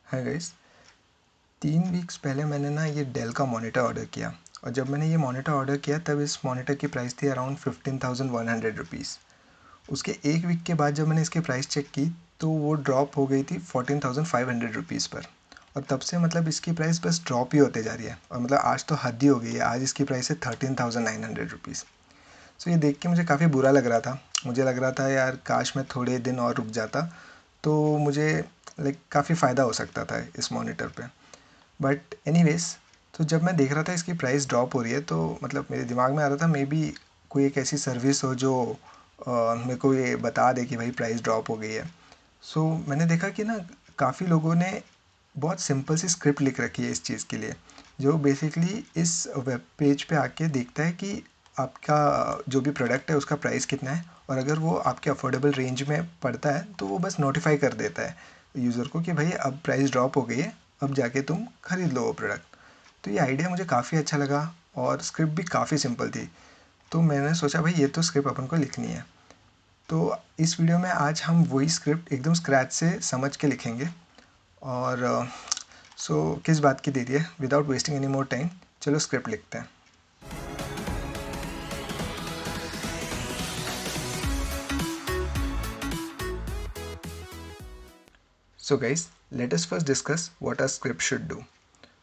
Hi guys, 3 weeks पहले मैंने ना ये डेल का मॉनिटर ऑर्डर किया। और जब मैंने ये मॉनिटर ऑर्डर किया तब इस मॉनिटर की प्राइस थी अराउंड 15,100 रुपीज़। उसके 1 वीक के बाद जब मैंने इसकी प्राइस चेक की तो वो ड्रॉप हो गई थी 14,500 रुपीज़ पर। और तब से मतलब इसकी प्राइस बस ड्रॉप ही होते जा रही है। और मतलब आज तो हद ही हो गई है, आज इसकी प्राइस है 13,900 रुपीज़। सो ये देख के मुझे काफ़ी बुरा लग रहा था। मुझे लग रहा था यार काश मैं थोड़े दिन और रुक जाता तो मुझे काफ़ी फ़ायदा हो सकता था इस मॉनिटर पे। बट एनीवेज, तो जब मैं देख रहा था इसकी प्राइस ड्रॉप हो रही है तो मतलब मेरे दिमाग में आ रहा था मे बी कोई एक ऐसी सर्विस हो जो मेरे को ये बता दे कि भाई प्राइस ड्रॉप हो गई है। सो मैंने देखा कि ना काफ़ी लोगों ने बहुत सिंपल सी स्क्रिप्ट लिख रखी है इस चीज़ के लिए, जो बेसिकली इस वेब पेज पे आके देखता है कि आपका जो भी प्रोडक्ट है उसका प्राइस कितना है, और अगर वो आपके अफोर्डेबल रेंज में पड़ता है तो वो बस नोटिफाई कर देता है यूज़र को कि भाई अब प्राइस ड्रॉप हो गई है, अब जाके तुम खरीद लो वो प्रोडक्ट। तो ये आइडिया मुझे काफ़ी अच्छा लगा और स्क्रिप्ट भी काफ़ी सिंपल थी। तो मैंने सोचा भाई ये तो स्क्रिप्ट अपन को लिखनी है। तो इस वीडियो में आज हम वही स्क्रिप्ट एकदम स्क्रैच से समझ के लिखेंगे। और किस बात की देरी है, without wasting any more time चलो स्क्रिप्ट लिखते हैं। So guys, let us first discuss what are script should do.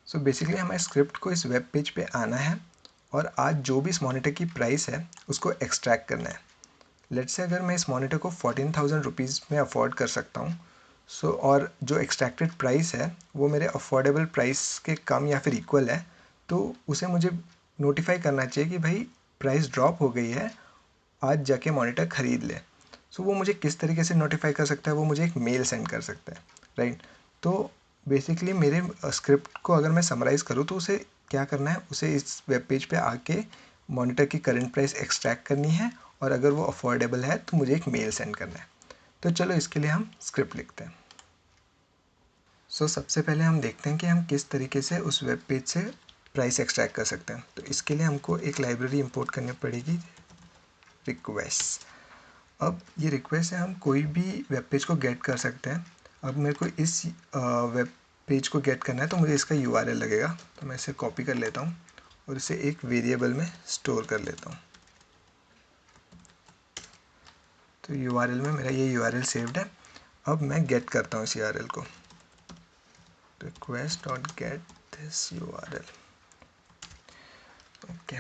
So basically हमारे स्क्रिप्ट को इस वेब पेज पे आना है और आज जो भी इस मॉनिटर की प्राइस है उसको एक्सट्रैक्ट करना है। लेट्स से अगर मैं इस मॉनिटर को 14,000 रुपीज़ में अफोर्ड कर सकता हूँ, और जो एक्सट्रैक्टेड प्राइस है वो मेरे अफोर्डेबल प्राइस के कम या फिर इक्वल है, तो उसे मुझे नोटिफाई करना चाहिए कि भाई प्राइस ड्रॉप हो गई है, आज जाके मॉनिटर ख़रीद ले। वो मुझे किस तरीके से नोटिफाई कर सकता है, वो मुझे एक मेल सेंड कर सकता है, राइट। तो बेसिकली मेरे स्क्रिप्ट को अगर मैं समराइज़ करूँ तो उसे क्या करना है, उसे इस वेब पेज पे आके मॉनिटर की करंट प्राइस एक्सट्रैक्ट करनी है, और अगर वो अफोर्डेबल है तो मुझे एक मेल सेंड करना है। तो चलो इसके लिए हम स्क्रिप्ट लिखते हैं। सबसे पहले हम देखते हैं कि हम किस तरीके से उस वेब पेज से प्राइस एक्सट्रैक्ट कर सकते हैं। तो इसके लिए हमको एक लाइब्रेरी इंपोर्ट करनी पड़ेगी, रिक्वेस्ट। अब ये रिक्वेस्ट है, हम कोई भी वेब पेज को गेट कर सकते हैं। अब मेरे को इस वेब पेज को गेट करना है तो मुझे इसका यूआरएल लगेगा, तो मैं इसे कॉपी कर लेता हूँ और इसे एक वेरिएबल में स्टोर कर लेता हूँ। तो यूआरएल में मेरा ये यूआरएल सेव्ड है। अब मैं गेट करता हूँ इस यूआरएल को, request.get this URL। ओके,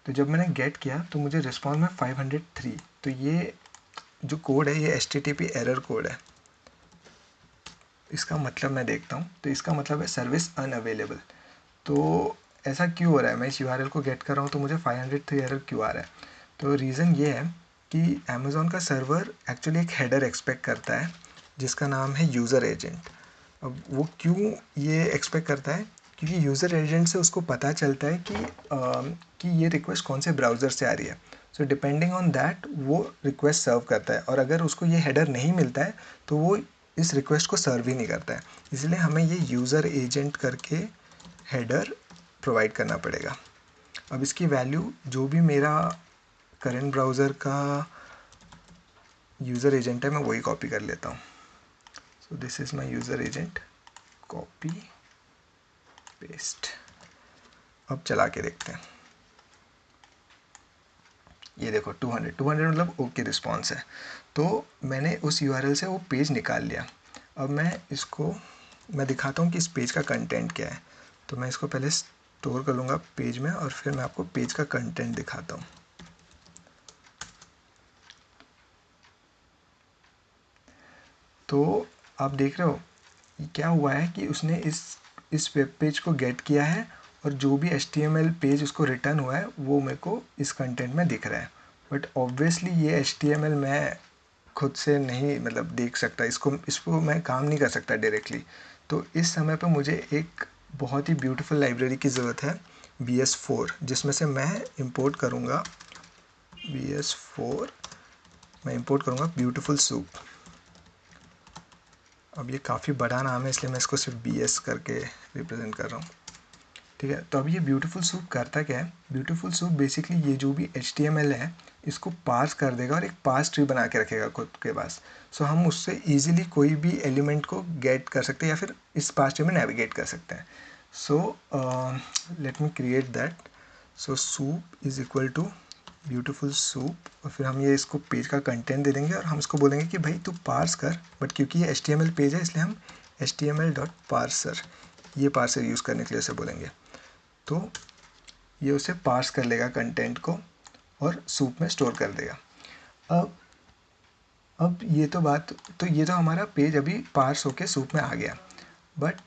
तो जब मैंने गेट किया तो मुझे रिस्पॉन्स में 503, तो ये जो कोड है ये HTTP एरर कोड है। इसका मतलब मैं देखता हूँ, तो इसका मतलब है सर्विस अनअवेलेबल। तो ऐसा क्यों हो रहा है, मैं इस यूआरएल को गेट कर रहा हूँ तो मुझे 503 एरर क्यों आ रहा है। तो रीज़न ये है कि अमेज़ॉन का सर्वर एक्चुअली एक हेडर एक्सपेक्ट करता है जिसका नाम है यूज़र एजेंट। अब वो क्यों ये एक्सपेक्ट करता है, क्योंकि यूज़र एजेंट से उसको पता चलता है कि ये रिक्वेस्ट कौन से ब्राउज़र से आ रही है। सो डिपेंडिंग ऑन दैट वो रिक्वेस्ट सर्व करता है, और अगर उसको ये हेडर नहीं मिलता है तो वो इस रिक्वेस्ट को सर्व ही नहीं करता है। इसलिए हमें ये यूज़र एजेंट करके हेडर प्रोवाइड करना पड़ेगा। अब इसकी वैल्यू जो भी मेरा करंट ब्राउज़र का यूज़र एजेंट है मैं वही कॉपी कर लेता हूँ। So this is my user agent, copy paste. अब चला के देखते हैं। ये देखो 200 मतलब ओके रिस्पॉन्स है। तो मैंने उस यूआरएल से वो पेज निकाल लिया। अब मैं दिखाता हूँ कि इस पेज का कंटेंट क्या है। तो मैं इसको पहले स्टोर कर लूँगा पेज में, और फिर मैं आपको पेज का कंटेंट दिखाता हूँ। तो आप देख रहे हो क्या हुआ है कि उसने इस वेब पेज को गेट किया है, और जो भी HTML पेज उसको रिटर्न हुआ है वो मेरे को इस कंटेंट में दिख रहा है। बट ऑब्वियसली ये HTML मैं खुद से नहीं मतलब देख सकता, इसको मैं काम नहीं कर सकता डायरेक्टली। तो इस समय पे मुझे एक बहुत ही ब्यूटीफुल लाइब्रेरी की ज़रूरत है, BS4, जिसमें से मैं इंपोर्ट करूँगा BS4, मैं इंपोर्ट करूँगा ब्यूटीफुल सूप। अब ये काफ़ी बड़ा नाम है इसलिए मैं इसको सिर्फ BS करके रिप्रेजेंट कर रहा हूँ, ठीक है। तो अब ये ब्यूटीफुल सूप करता क्या है, ब्यूटीफुल सूप बेसिकली ये जो भी HTML है इसको पार्स कर देगा और एक पार्स ट्री बना के रखेगा खुद के पास। सो हम उससे ईजिली कोई भी एलिमेंट को गेट कर सकते हैं या फिर इस पार्स ट्री में नेविगेट कर सकते हैं। So let me create that. So soup is equal to beautiful soup, और फिर हम ये इसको पेज का कंटेंट दे देंगे और हम इसको बोलेंगे कि भाई तू पार्स कर, बट क्योंकि ये HTML पेज है इसलिए हम HTML.parser ये पार्सर यूज़ करने के लिए उसे बोलेंगे। तो ये उसे पार्स कर लेगा कंटेंट को और सूप में स्टोर कर देगा। अब ये तो हमारा पेज अभी पार्स होके सूप में आ गया, बट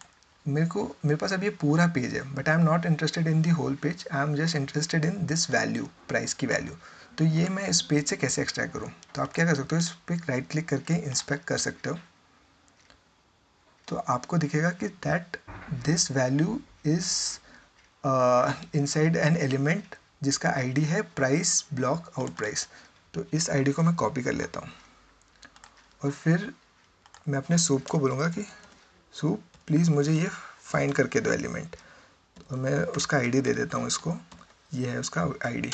मेरे पास अब ये पूरा पेज है, but I am not interested in the whole page, I am just interested in this value, price की वैल्यू। तो ये मैं इस पेज से कैसे एक्सट्रैक्ट करूँ? तो आप क्या कर सकते हो, इस पर राइट क्लिक करके इंस्पेक्ट कर सकते हो। तो आपको दिखेगा कि that this value is inside an element जिसका आईडी है प्राइस ब्लॉक आउट प्राइस। तो इस आईडी को मैं कॉपी कर लेता हूँ और फिर मैं अपने सूप को बोलूँगा कि सूप प्लीज़ मुझे ये फाइंड करके दो एलिमेंट, और मैं उसका आईडी दे देता हूँ इसको, ये है उसका आईडी।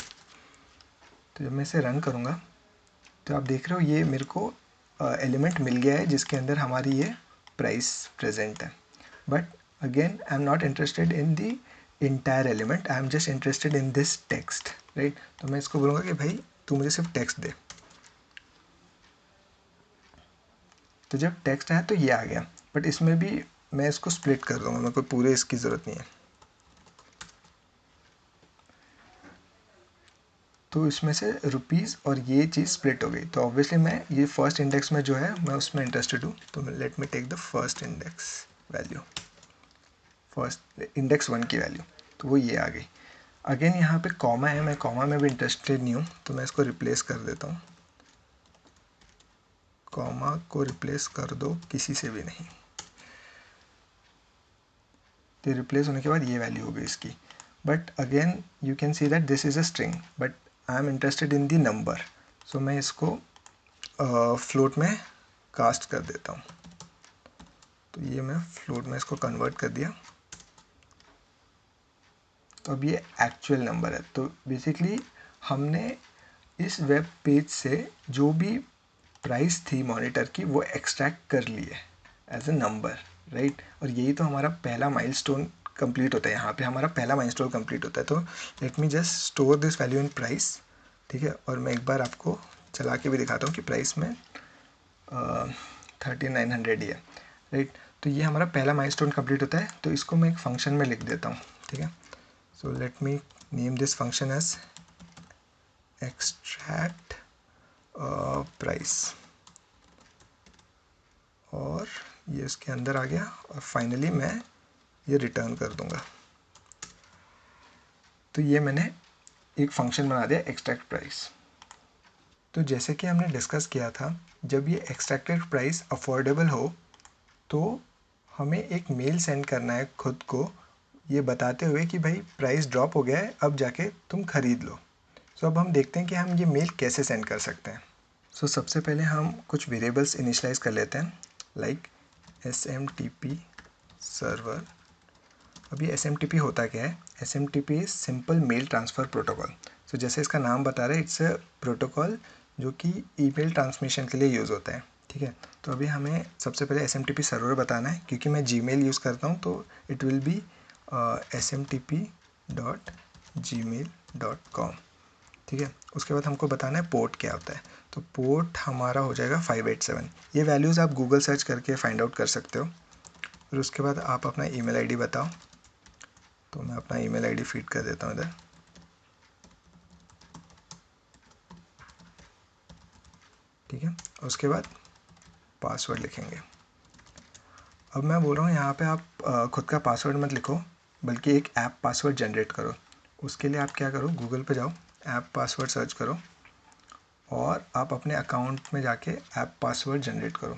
तो जब मैं इसे रन करूँगा तो आप देख रहे हो ये मेरे को एलिमेंट मिल गया है जिसके अंदर हमारी ये प्राइस प्रेजेंट है। But again I am not interested in the entire element, I am just interested in this text, right. तो मैं इसको बोलूँगा कि भाई तू मुझे सिर्फ टेक्स्ट दे। तो जब टेक्स्ट आया तो ये आ गया, बट इसमें भी मैं इसको स्प्लिट कर दूँगा, मेरे को पूरे इसकी ज़रूरत नहीं है। तो इसमें से रुपीज़ और ये चीज़ स्प्लिट हो गई। तो ऑब्वियसली मैं ये फर्स्ट इंडेक्स में जो है मैं उसमें इंटरेस्टेड हूँ, तो let me take the first index value, first index 1 की वैल्यू, तो वो ये आ गई। अगेन यहाँ पे कॉमा है, मैं कॉमा में भी इंटरेस्टेड नहीं हूँ, तो मैं इसको रिप्लेस कर देता हूँ। कॉमा को रिप्लेस कर दो किसी से भी नहीं। तो रिप्लेस होने के बाद ये वैल्यू हो गई इसकी। But again you can see that this is a string, but I am interested in the number, so मैं इसको फ्लोट में कास्ट कर देता हूँ। तो ये मैं फ्लोट में इसको कन्वर्ट कर दिया, तो अब ये एक्चुअल नंबर है। तो बेसिकली हमने इस वेब पेज से जो भी प्राइस थी मॉनिटर की वो एक्सट्रैक्ट कर ली है एज अ नंबर, राइट। और यही तो हमारा पहला माइलस्टोन कंप्लीट होता है, यहाँ पे हमारा पहला माइलस्टोन कंप्लीट होता है। तो let me just store this value in price, ठीक है। और मैं एक बार आपको चला के भी दिखाता हूँ कि प्राइस में 3900 ही है, राइट। तो ये हमारा पहला माइलस्टोन कंप्लीट होता है, तो इसको मैं एक फंक्शन में लिख देता हूँ, ठीक है। So let me name this function as extract price, और ये इसके अंदर आ गया, और फाइनली मैं ये रिटर्न कर दूंगा। तो ये मैंने एक फंक्शन बना दिया एक्सट्रैक्ट प्राइस। तो जैसे कि हमने डिस्कस किया था, जब ये एक्सट्रैक्टेड प्राइस अफोर्डेबल हो तो हमें एक मेल सेंड करना है खुद को, ये बताते हुए कि भाई प्राइस ड्रॉप हो गया है, अब जाके तुम खरीद लो। सो अब हम देखते हैं कि हम ये मेल कैसे सेंड कर सकते हैं। सो सबसे पहले हम कुछ वेरिएबल्स इनिशियलाइज कर लेते हैं, लाइक SMTP सर्वर। अब ये SMTP होता क्या है? SMTP is simple mail transfer protocol. So जैसे इसका नाम बता रहा है, इट्स अ प्रोटोकॉल जो कि ईमेल ट्रांसमिशन के लिए यूज़ होता है, ठीक है। तो अभी हमें सबसे पहले SMTP सर्वर बताना है, क्योंकि मैं Gmail यूज़ करता हूँ, तो इट विल बी smtp.gmail.com, ठीक है। उसके बाद हमको बताना है पोर्ट क्या होता है, तो पोर्ट हमारा हो जाएगा 587। ये वैल्यूज़ आप गूगल सर्च करके फाइंड आउट कर सकते हो। फिर उसके बाद आप अपना ईमेल आईडी बताओ, तो मैं अपना ईमेल आईडी फीड कर देता हूँ इधर, ठीक है। उसके बाद पासवर्ड लिखेंगे। अब मैं बोल रहा हूँ यहाँ पे आप खुद का पासवर्ड मत लिखो, बल्कि एक ऐप पासवर्ड जनरेट करो। उसके लिए आप क्या करो, गूगल पे जाओ, ऐप पासवर्ड सर्च करो, और आप अपने अकाउंट में जाके ऐप पासवर्ड जनरेट करो,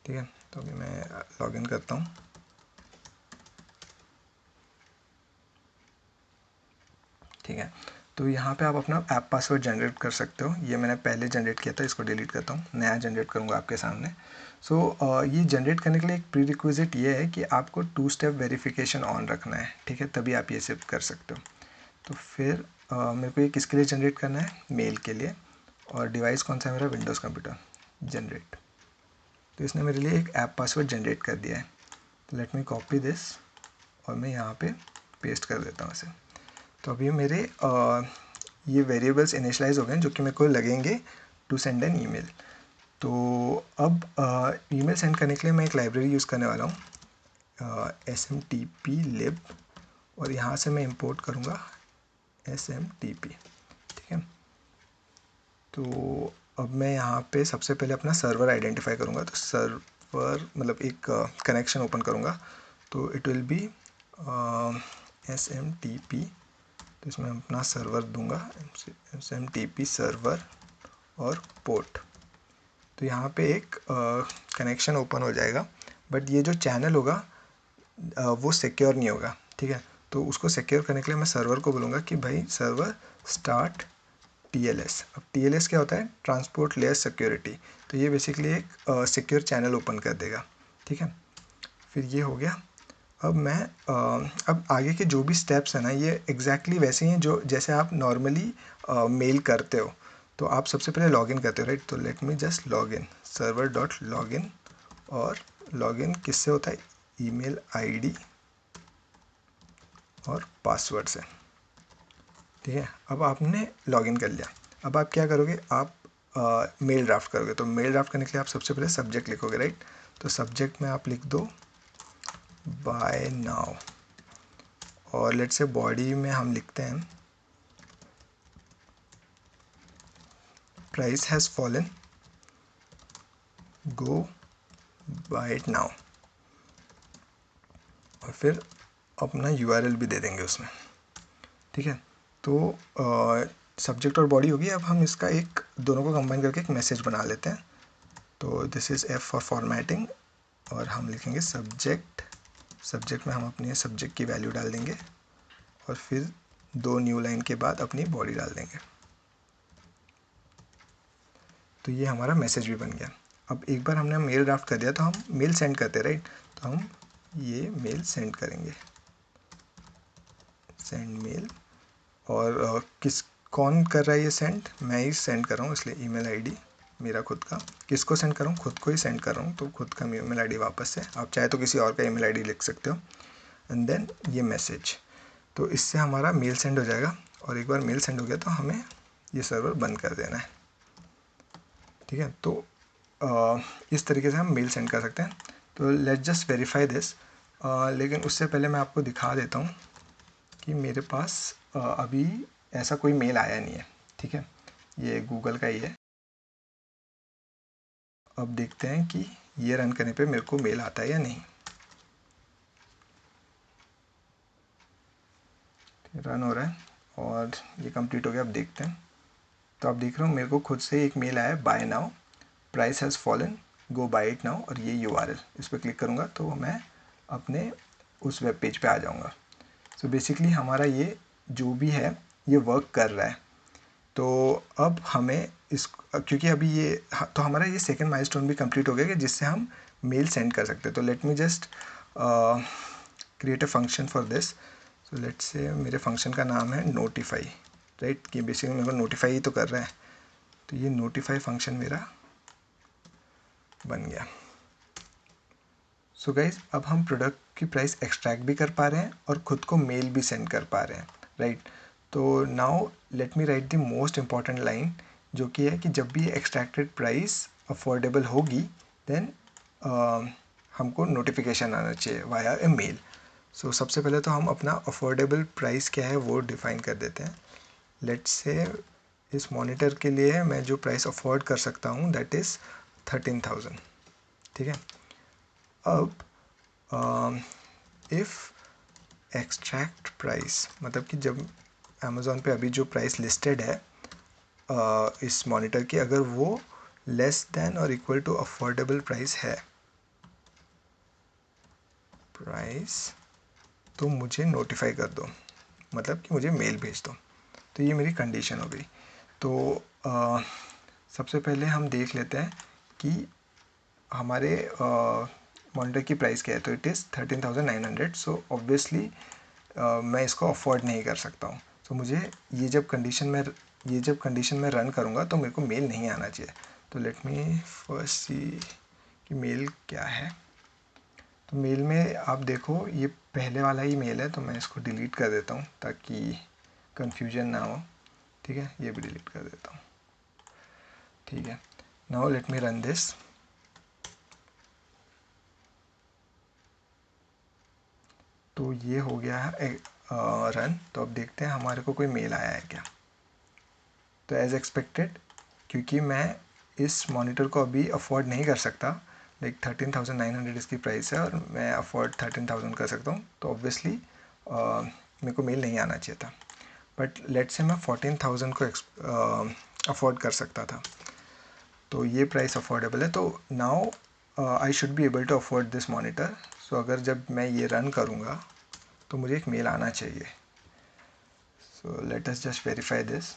ठीक है। तो अभी मैं लॉगिन करता हूँ, ठीक है। तो यहाँ पे आप अपना ऐप पासवर्ड जनरेट कर सकते हो। ये मैंने पहले जनरेट किया था, इसको डिलीट करता हूँ, नया जनरेट करूँगा आपके सामने। ये जनरेट करने के लिए एक प्री रिक्विजिट ये है कि आपको 2 स्टेप वेरिफिकेशन ऑन रखना है, ठीक है, तभी आप ये सिर्फ कर सकते हो। तो फिर मेरे को ये किसके लिए जनरेट करना है, मेल के लिए, और डिवाइस कौन सा है मेरा, विंडोज़ कंप्यूटर, जनरेट। तो इसने मेरे लिए एक ऐप पासवर्ड जनरेट कर दिया है। तो लेट मी कॉपी दिस और मैं यहाँ पे पेस्ट कर देता हूँ इसे। तो अभी मेरे ये वेरिएबल्स इनिशियलाइज हो गए हैं जो कि मेरे को लगेंगे टू सेंड एन ईमेल। तो अब ईमेल सेंड करने के लिए मैं एक लाइब्रेरी यूज़ करने वाला हूँ, smtplib, और यहाँ से मैं इंपोर्ट करूँगा smtp, ठीक है। तो अब मैं यहाँ पे सबसे पहले अपना सर्वर आइडेंटिफाई करूँगा। तो सर्वर मतलब एक कनेक्शन ओपन करूँगा, तो इट विल बी smtp। तो इसमें अपना सर्वर दूंगा, smtp सर्वर और पोर्ट। तो यहाँ पे एक कनेक्शन ओपन हो जाएगा, बट ये जो चैनल होगा वो सिक्योर नहीं होगा, ठीक है। तो उसको सिक्योर करने के लिए मैं सर्वर को बोलूँगा कि भाई सर्वर स्टार्ट TLS। अब TLS क्या होता है, ट्रांसपोर्ट लेयर सिक्योरिटी। तो ये बेसिकली एक सिक्योर चैनल ओपन कर देगा, ठीक है। फिर ये हो गया। अब मैं अब आगे के जो भी स्टेप्स हैं ना, ये एग्जैक्टली वैसे ही हैं जो जैसे आप नॉर्मली मेल करते हो। तो आप सबसे पहले लॉगिन करते हो, राइट। तो लेट मी just login, server dot login, और लॉगिन किससे होता है, ईमेल आईडी और पासवर्ड से, ठीक है। अब आपने लॉगिन कर लिया। अब आप क्या करोगे, आप मेल ड्राफ्ट करोगे। तो मेल ड्राफ्ट करने के लिए आप सबसे पहले सब्जेक्ट लिखोगे, राइट। तो सब्जेक्ट में आप लिख दो बाय नाउ, और लेट्स से बॉडी में हम लिखते हैं price has fallen, go buy it now, और फिर अपना URL भी दे देंगे उसमें, ठीक है। तो सब्जेक्ट और बॉडी होगी। अब हम इसका एक दोनों को कंबाइन करके एक मैसेज बना लेते हैं। तो this is F for formatting, और हम लिखेंगे सब्जेक्ट। सब्जेक्ट में हम अपनी सब्जेक्ट की वैल्यू डाल देंगे, और फिर 2 न्यू लाइन के बाद अपनी बॉडी डाल देंगे। तो ये हमारा मैसेज भी बन गया। अब एक बार हमने मेल ड्राफ्ट कर दिया तो हम मेल सेंड करते, राइट। तो हम ये मेल सेंड करेंगे, सेंड मेल। और कौन कर रहा है ये सेंड, मैं ही सेंड कर रहा हूँ, इसलिए ईमेल आईडी मेरा खुद का। किसको सेंड कर रहा हूँ, खुद को ही सेंड कर रहा हूँ। तो खुद का ईमेल आईडी वापस से, आप चाहे तो किसी और का ईमेल आईडी लिख सकते हो, एंड देन ये मैसेज। तो इससे हमारा मेल सेंड हो जाएगा, और एक बार मेल सेंड हो गया तो हमें ये सर्वर बंद कर देना है, ठीक है। तो इस तरीके से हम मेल सेंड कर सकते हैं। तो लेट्स जस्ट वेरीफाई दिस। लेकिन उससे पहले मैं आपको दिखा देता हूँ कि मेरे पास अभी ऐसा कोई मेल आया नहीं है, ठीक है। ये गूगल का ही है। अब देखते हैं कि ये रन करने पे मेरे को मेल आता है या नहीं। रन हो रहा है और ये कंप्लीट हो गया। अब देखते हैं। तो आप देख रहे हो मेरे को खुद से एक मेल आया है, buy now, price has fallen, go buy it now, और ये URL। इस पर क्लिक करूँगा तो मैं अपने उस वेब पेज पे आ जाऊँगा। सो बेसिकली हमारा ये जो भी है ये वर्क कर रहा है। तो अब हमें इस, क्योंकि अभी ये, तो हमारा ये सेकंड माइलस्टोन भी कंप्लीट हो गया कि जिससे हम मेल सेंड कर सकते हैं। तो let me just create a function for this. So let's say मेरे फंक्शन का नाम है नोटिफाई, राइट। कि बेसिकली मेरे को नोटिफाई ही तो कर रहा है। तो ये नोटिफाई फंक्शन मेरा बन गया। सो गाइज, अब हम प्रोडक्ट की प्राइस एक्सट्रैक्ट भी कर पा रहे हैं और ख़ुद को मेल भी सेंड कर पा रहे हैं, राइट। तो now let me right the most important line, जो कि है कि जब भी एक्सट्रैक्टेड प्राइस अफोर्डेबल होगी देन हमको नोटिफिकेशन आना चाहिए वाया ए मेल। सो सबसे पहले तो हम अपना अफोर्डेबल प्राइस क्या है वो डिफ़ाइन कर देते हैं। लेट्स से इस मॉनिटर के लिए मैं जो प्राइस अफोर्ड कर सकता हूँ दैट इज़ 13,000, ठीक है। अब इफ़ एक्सट्रैक्ट प्राइस, मतलब कि जब अमेज़ॉन पे अभी जो प्राइस लिस्टेड है इस मॉनिटर की, अगर वो लेस देन और इक्वल टू अफोर्डेबल प्राइस है, तो मुझे नोटिफाई कर दो, मतलब कि मुझे मेल भेज दो। तो ये मेरी कंडीशन हो गई। तो सबसे पहले हम देख लेते हैं कि हमारे मॉनिटर की प्राइस क्या है। तो इट इज़ 13,900। सो ऑब्वियसली मैं इसको अफोर्ड नहीं कर सकता हूँ। तो मुझे ये जब कंडीशन में रन करूँगा तो मेरे को मेल नहीं आना चाहिए। तो लेट मी फर्स्ट सी कि मेल क्या है। तो मेल में आप देखो ये पहले वाला ही मेल है, तो मैं इसको डिलीट कर देता हूँ ताकि कन्फ्यूजन ना हो। ठीक है, ये भी डिलीट कर देता हूँ। ठीक है, now let me run this. तो ये हो गया है रन। तो अब देखते हैं हमारे को कोई मेल आया है क्या। तो एज़ एक्सपेक्टेड, क्योंकि मैं इस मॉनिटर को अभी अफोर्ड नहीं कर सकता, लाइक 13,900 इसकी प्राइस है और मैं अफोर्ड 13,000 कर सकता हूँ, तो ऑब्वियसली मेरे को मेल नहीं आना चाहिए था। बट लेट्स से मैं 14,000 को अफोर्ड कर सकता था, तो ये प्राइस अफोर्डेबल है। तो now I should be able to afford this monitor. So अगर जब मैं ये रन करूँगा तो मुझे एक मेल आना चाहिए। So let us just verify this.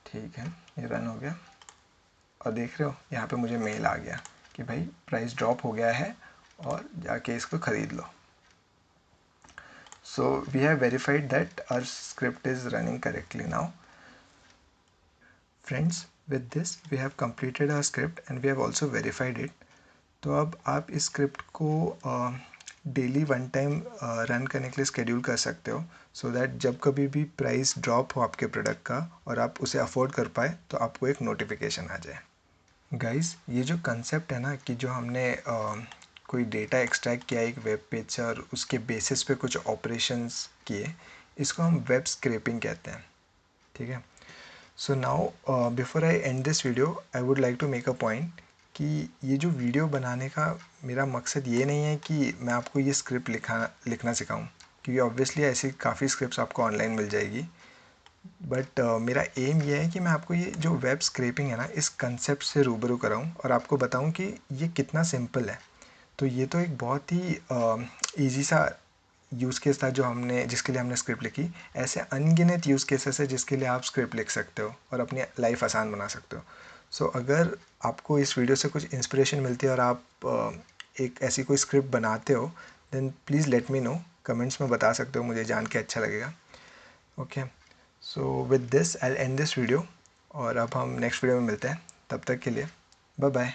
ठीक है, ये रन हो गया और देख रहे हो यहाँ पे मुझे मेल आ गया कि भाई प्राइस ड्रॉप हो गया है और जाके इसको ख़रीद लो। So we have verified that our script is running correctly now. Friends, with this we have completed our script and we have also verified it. तो अब आप इस स्क्रिप्ट को डेली वन टाइम रन करने के लिए स्केड्यूल कर सकते हो, सो दैट जब कभी भी प्राइस ड्रॉप हो आपके प्रोडक्ट का और आप उसे अफोर्ड कर पाए तो आपको एक नोटिफिकेशन आ जाए। गाइस, ये जो कंसेप्ट है ना कि जो हमने कोई डेटा एक्सट्रैक्ट किया एक वेब पेज से और उसके बेसिस पे कुछ ऑपरेशंस किए, इसको हम वेब स्क्रैपिंग कहते हैं। ठीक है, so now before I end this video I would like to make a point कि ये जो वीडियो बनाने का मेरा मकसद ये नहीं है कि मैं आपको ये स्क्रिप्ट लिखना सिखाऊं, क्योंकि ऑब्वियसली ऐसी काफ़ी स्क्रिप्ट्स आपको ऑनलाइन मिल जाएगी। बट मेरा एम ये है कि मैं आपको ये जो वेब स्क्रैपिंग है ना, इस कंसेप्ट से रूबरू कराऊं और आपको बताऊं कि ये कितना सिंपल है। तो ये तो एक बहुत ही ईजी सा यूज़ केस था जिसके लिए हमने स्क्रिप्ट लिखी। ऐसे अनगिनत यूज़ केसेस है जिसके लिए आप स्क्रिप्ट लिख सकते हो और अपनी लाइफ आसान बना सकते हो। सो अगर आपको इस वीडियो से कुछ इंस्पिरेशन मिलती है और आप एक ऐसी कोई स्क्रिप्ट बनाते हो, then please let me know, comments में बता सकते हो, मुझे जान के अच्छा लगेगा। Okay, so with this I end this video और अब हम नेक्स्ट वीडियो में मिलते हैं। तब तक के लिए बाय बाय।